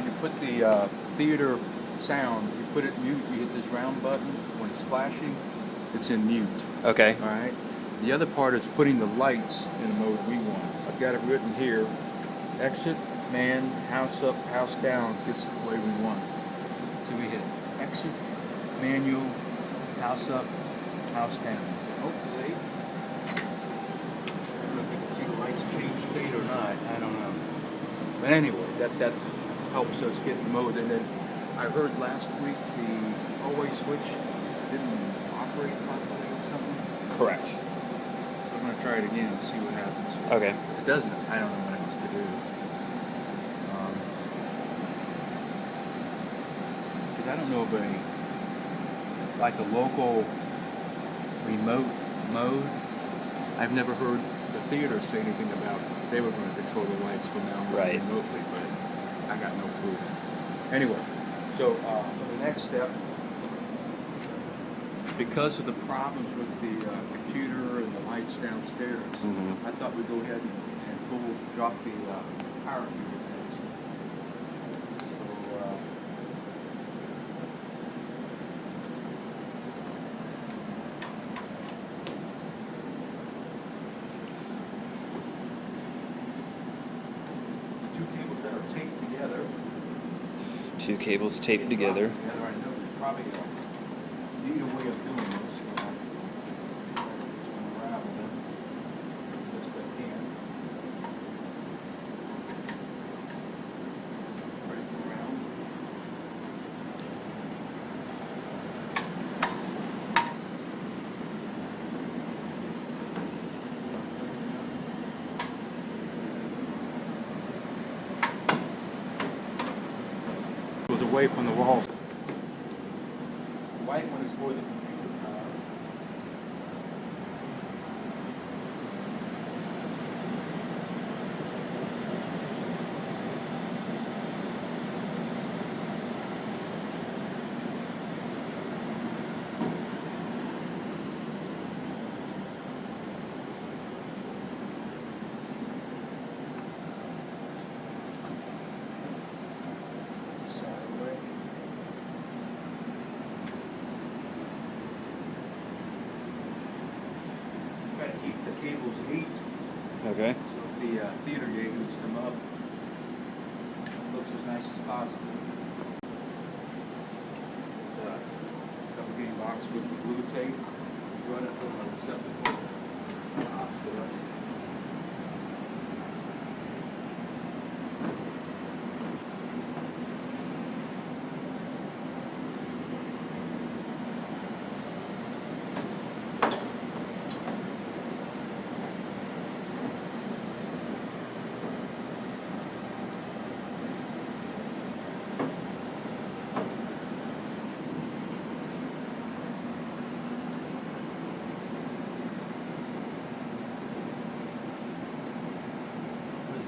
when you put the theater sound, you put it mute, you hit this round button. When it's flashing, it's in mute. Okay. All right. The other part is putting the lights in the mode we want. I've got it written here. Exit, man, house up, house down, gets the way we want. So we hit exit, manual, house up, house down. Hopefully, I don't know if you can see the lights change state or not. I don't know. But anyway, that helps us get the mode. And then I heard last week the always switch didn't operate properly or something. Correct. So I'm going to try it again and see what happens. Okay. If it doesn't, I don't know what else to do. Because I don't know of like a local remote mode. I've never heard the theater say anything about they were going to control the lights from now on remotely, but I got no clue. Anyway, so for the next step, because of the problems with the computer and the lights downstairs, I thought we'd go ahead and drop the power meter. Two cables taped together. I know there's probably a neater way of doing this. Unravel them best I can. Break them around. Away from the wall. The white one is for the computer power. Keep the cables heat. Okay. So if the theater gates come up, it looks as nice as possible. There's a couple game box with the blue tape. Run it from a receptacle.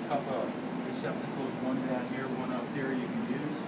Couple of receptacles, one down here, one up there you can use.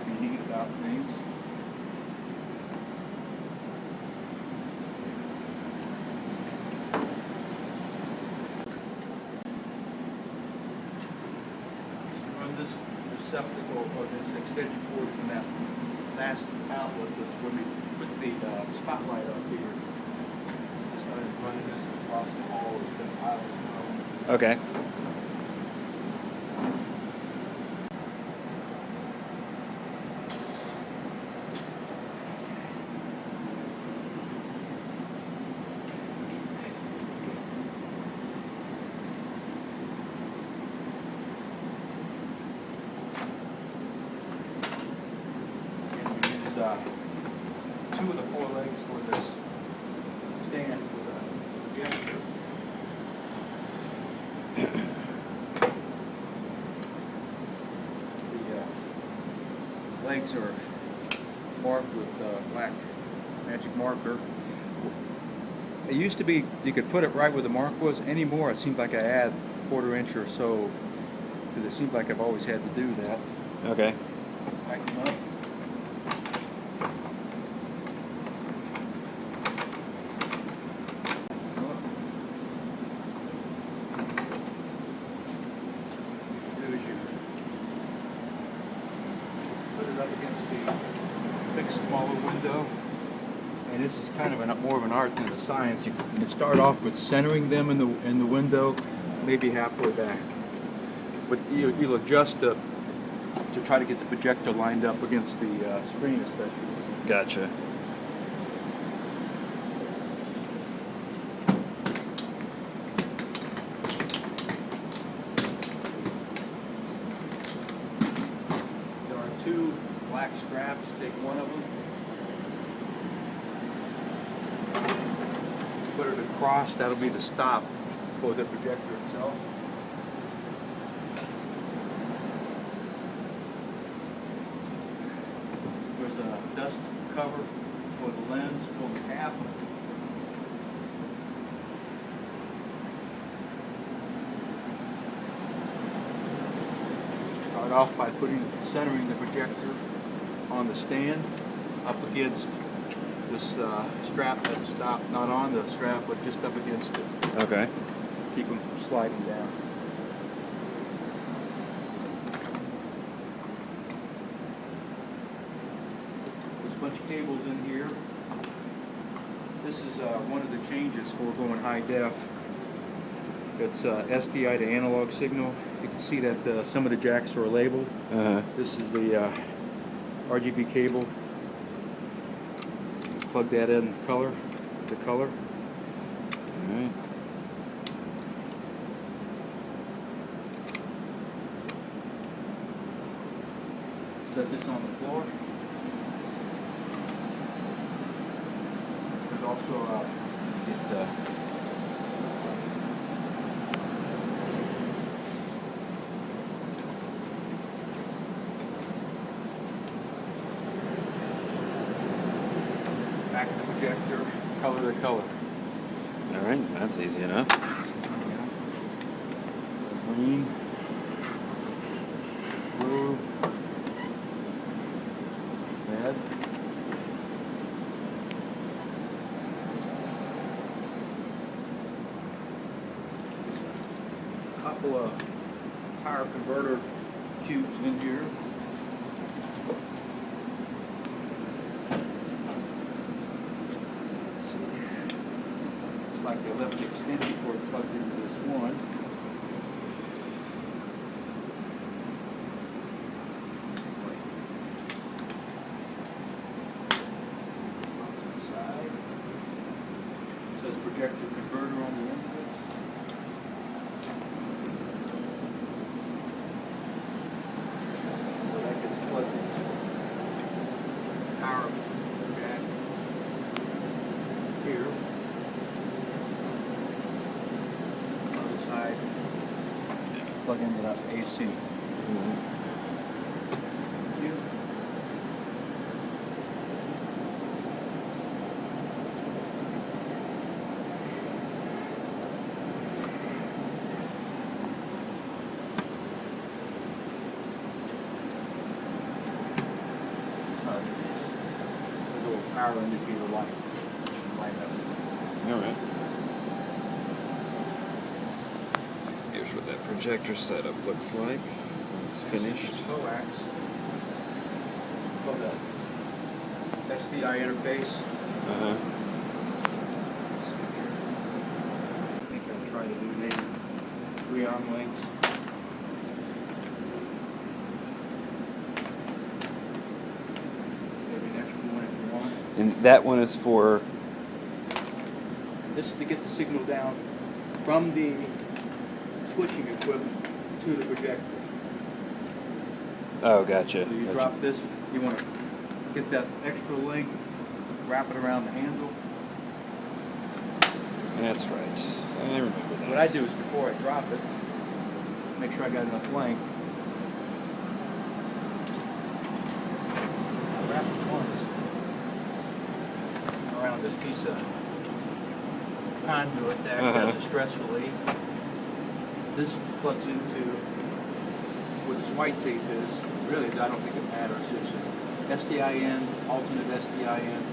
Be neat about things. Just run this receptacle or this extension cord from that last outlet that's when we put the spotlight up here. Running this across the hall has been piles now. Okay. And we used 2 of the 4 legs for this stand. The legs are marked with black magic marker. It used to be you could put it right where the mark was. Anymore, it seems like I add a 1/4 inch or so because it seems like I've always had to do that. Okay. Tighten them up. window, and this is kind of more of an art than a science. You can start off with centering them in the window, maybe halfway back. But you'll adjust to try to get the projector lined up against the screen, especially. Gotcha. There are two black straps. Take one of them, put it across. That'll be the stop for the projector itself. There's a dust cover for the lens, for the cap. Start off by centering the projector on the stand up against this strap at the stop, not on the strap, but just up against it. Okay. Keep them from sliding down. There's a bunch of cables in here. This is one of the changes for going high def. It's SDI to analog signal. You can see that some of the jacks are labeled. This is the RGB cable. Plug that in the color. All right. Set this on the floor. There's also back of the projector, color to color. All right, that's easy enough. Green, blue, red. A couple of power converter cubes in here. Like they left the extension cord plugged into this one. Side. It says projector converter on the end of it. So that gets plugged into power jack here. Side, plug into that AC. Thank you. A little power indicator light. Light up. All right. Here's what that projector setup looks like. It's finished. Coax. For the SDI interface. Uh-huh. I think I'll try to do maybe 3 arm lengths. Maybe an extra one if you want. And that one is for. This is to get the signal down from the switching equipment to the projector. Oh, gotcha. So you Gotcha. drop this, you want to get that extra length, wrap it around the handle. That's right. I remember that. What I do is before I drop it, make sure I got enough length. I wrap it once around this piece of conduit there as a stress relief. This plugs into where this white tape is. Really, I don't think it matters. It's an SDI in, alternate SDI in.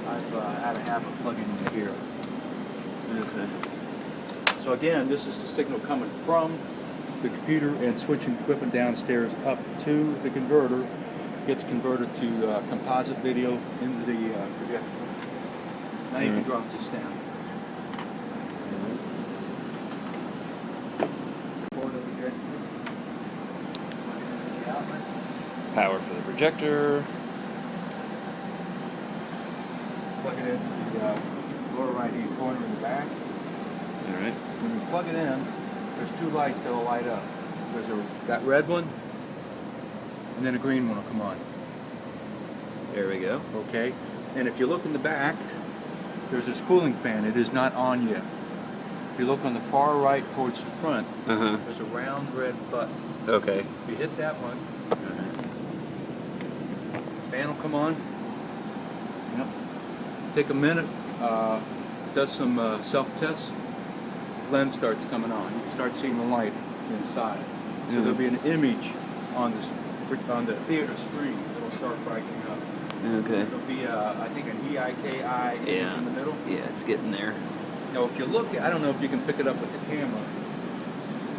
I've had to have it plug into here. Okay. So again, this is the signal coming from the computer and switching equipment downstairs up to the converter gets converted to composite video into the projector. Now you can drop this down. For the projector. The outlet. Power for the projector. Plug it into the lower right-hand corner in the back. All right. When you plug it in, there's two lights that'll light up. There's that red one, and then a green one will come on. There we go. Okay? And if you look in the back, there's this cooling fan. It is not on yet. If you look on the far right towards the front, there's a round red button. Okay. If you hit that one, fan will come on. Yep. Take a minute, does some self-tests. Lens starts coming on. You can start seeing the light inside. So there'll be an image on the theater screen that'll start brightening up. Okay. There'll be, I think, an EIKI image in the middle. Yeah, it's getting there. Now, if you look, I don't know if you can pick it up with the camera,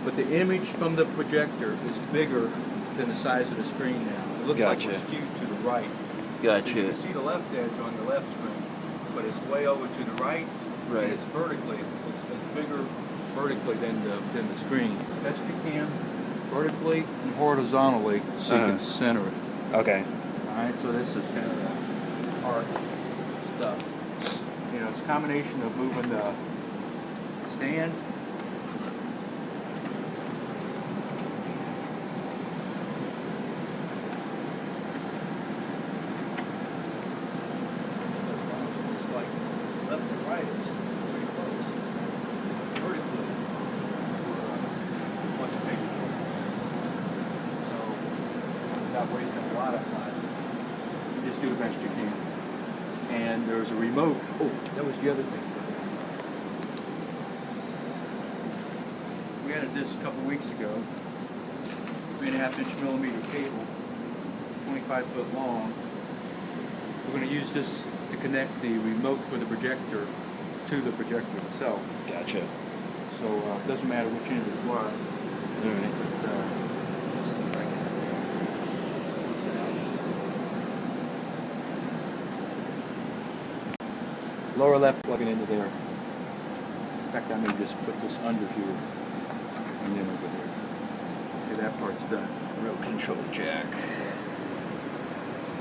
but the image from the projector is bigger than the size of the screen now. It looks like it's skewed to the right. Gotcha. So you can see the left edge on the left screen, but it's way over to the right. Right. And it's vertically. It's bigger vertically than the screen. That's the cam vertically and horizontally, so you can center it. Okay. All right. So this is kind of the hard stuff. You know, it's a combination of moving the stand. It's like left and right is pretty close. Vertically, much bigger. So, without wasting a lot of time, you just do the best you can. And there's a remote. Oh, that was the other thing. We had a disc a couple weeks ago, 3.5 millimeter cable, 25 foot long. We're going to use this to connect the remote for the projector to the projector itself. Gotcha. So it doesn't matter which end it's what. All right. But, let's see if I can fix it out. Lower left plugging into there. In fact, I may just put this under here and then over there. Okay, that part's done. Remote control jack.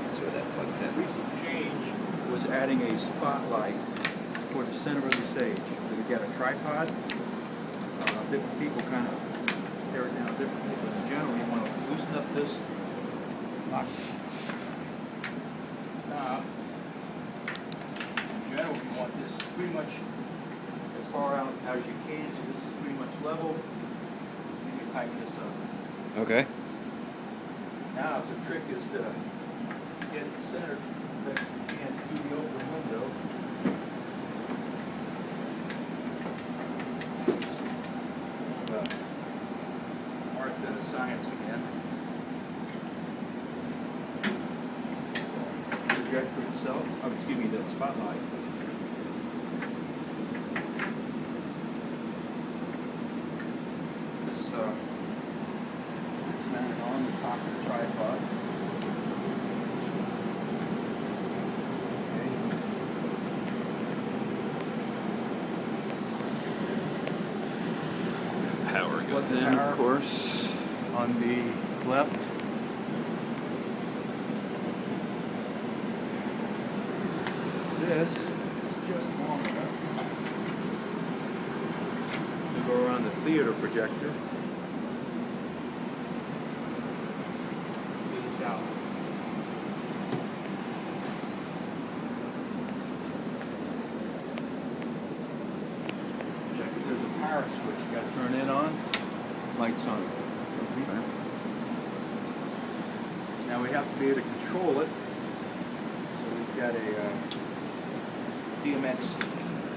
That's where that plugs The in. recent change was adding a spotlight for the center of the stage. We've got a tripod. Different people kind of tear it down differently, but in general, you want to loosen up this lock knob. In general, you want this pretty much as far out as you can, so this is pretty much level. And you tighten this up. Okay. Now, the trick is to get it centered but you can through the open window. Art than science again. The projector itself, oh, excuse me, the spotlight. This it's mounted on the top of the tripod. Power goes Plug the in, power of course. On the left. This is just long enough to go around the theater projector. Get this out. There's a power switch you got to turn it on. Lights on. Okay. Now we have to be able to control it. So we've got a DMX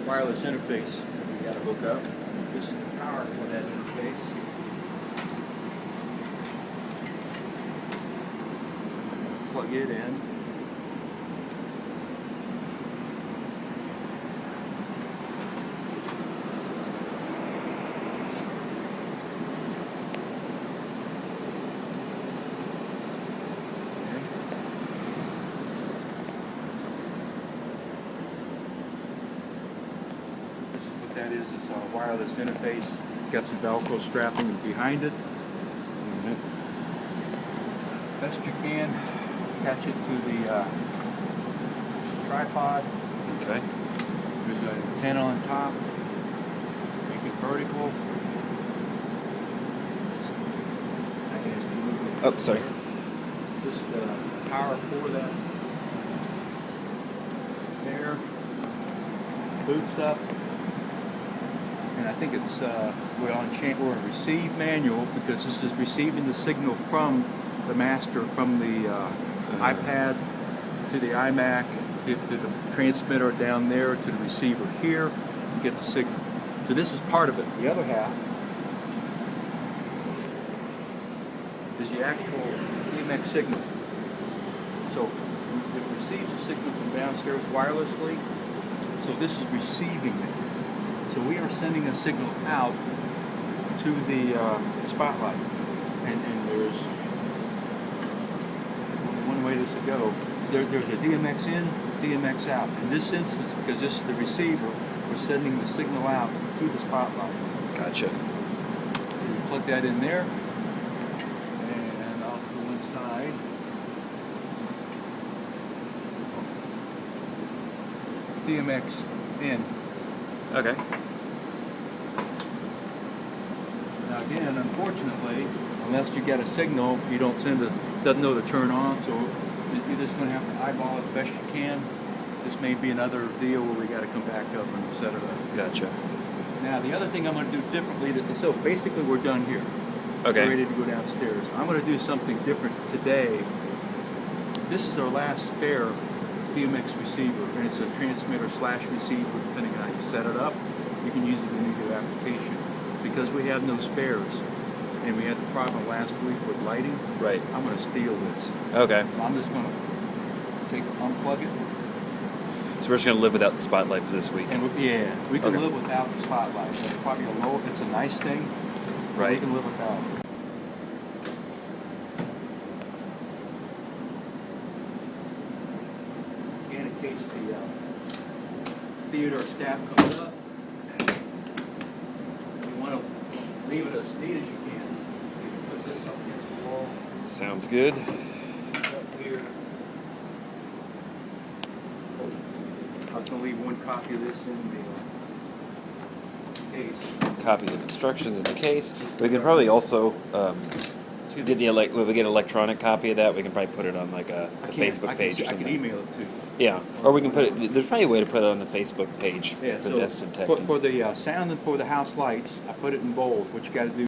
wireless interface that we've got to hook up. This is the power for that interface. Plug it in. that is a wireless interface. It's got some Velcro strapping behind it. Best you can, attach it to the tripod. Okay. There's an antenna on top. Make it vertical. Oh, sorry. Just power for that. There. Boots up. And I think it's we're on receive manual because this is receiving the signal from the master, from the iPad to the iMac to the transmitter down there to the receiver here. You get the signal. So this is part of it. The other half is the actual EMX signal. So it receives the signal from downstairs wirelessly. So this is receiving it. So we are sending a signal out to the spotlight. And there's one way this will go. There's a DMX in, DMX out. In this instance, because this is the receiver, we're sending the signal out to the spotlight. Gotcha. So you plug that in there. And off to one side. DMX in. Okay. Now again, unfortunately, unless you get a signal, you don't doesn't know to turn on, so you're just going to have to eyeball it the best you can. This may be another deal where we got to come back up and set it up. Gotcha. Now the other thing I'm going to do differently, so basically we're done here. Okay. We're ready to go downstairs. I'm going to do something different today. This is our last spare DMX receiver, and it's a transmitter / receiver, depending on how you set it up. You can use it in either application. Because we have no spares, and we had the problem last week with lighting, Right. I'm going to steal this. Okay. So I'm just going to unplug it. So we're just going to live without the spotlight for this week. And we can Okay. live without the spotlight. It's probably it's a nice thing. But Right. we can live without it. And in case the theater staff comes up, you want to leave it as neat as you can. You can put this up against the wall. Sounds good. Up here. I was going to leave one copy of this in the case. Copy of instructions in the case. We can probably also get the if we get an electronic copy of that, we can probably put it on like the Facebook page or I something. can email it to you. Yeah, or we can put it. There's probably a way to put it on the Facebook page Yeah, for so Destin Tech. for the sound and for the house lights, I put it in bold. What you got to do